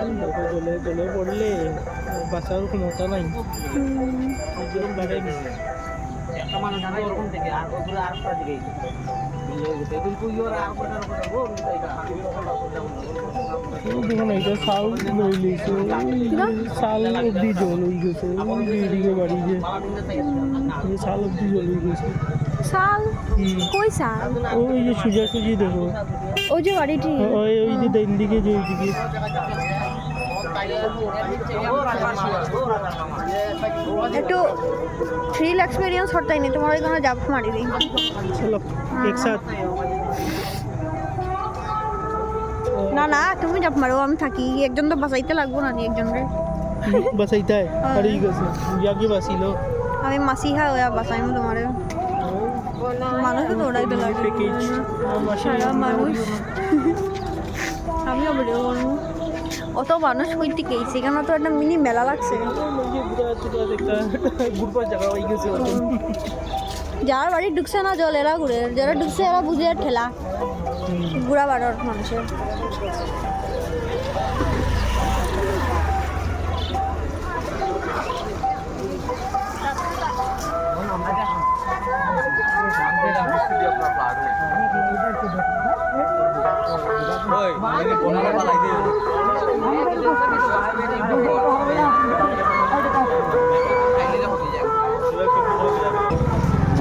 গলে গলে পড়লে বাঁচার ক্ষমতা নাই। দেখুন এইটা চাল লই লইছে, চাল অব্দি জল হয়ে গেছে, এদিকে বাড়ি যে চাল অব্দি জল হয়ে গেছে। শাল কই শাল? ওই যে সোজাসুজি দেখো, ওই যে বাড়িটি, ওই যে ডাইন দিকে যে ওইদিকে। একটু থ্রিল এক্সপিরিয়েন্স করতে নি তোমার ওইখানে জাপ মারি দিই। চলো একসাথ। না না তুমি জাপ মারো, আমি থাকি, একজন তো বাঁচাইতে লাগবো না নি একজনরে। বাঁচাইতে আর এই গেছে ইয়াকে বাঁচিল। আমি মাসি হ্যাঁ ওয়া বাঁচাইমু তোমারে। মানুষ তো দৌড়াইতে লাগে সারা মানুষ। আমিও ভিডিও করবো। অত মানুষ কইতে গেছে, এখানে তো একটা মিনি মেলা লাগছে। যার বাড়ি ঢুকছে না জল এরা ঘুরে, যারা ঢুকছে এরা বুঝে ঠেলা ঘুরা বাড়ার মানুষের।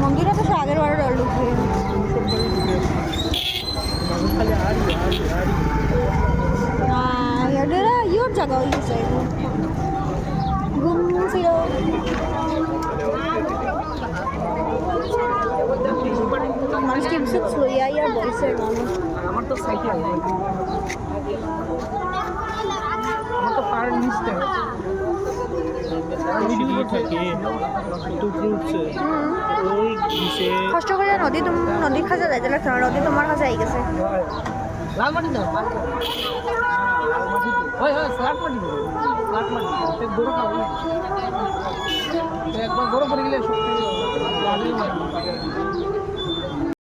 মন্দিরে তো আগের বারে ডল ঢুকছে না, এটা ইয়োর জায়গা হয়ে গেছে ঘুম ফিরো। মানুষ টিপস লইয়া ইয়া বলছে আমার তো সাইকেল, আমার তো পার নিচে থাকে তো ফ্রুটস ওই দিছে। কষ্ট করে নদীর কাছে যাইতে লাগছে না, নদী তোমার কাছে আই গেছে। লাল মাটি দাও, লাল মাটি ওই ওই স্লাট মাটি দাও, স্লাট মাটি তে বড় খাও একবার বড় পড়ে গেলে শক্তি লাগে।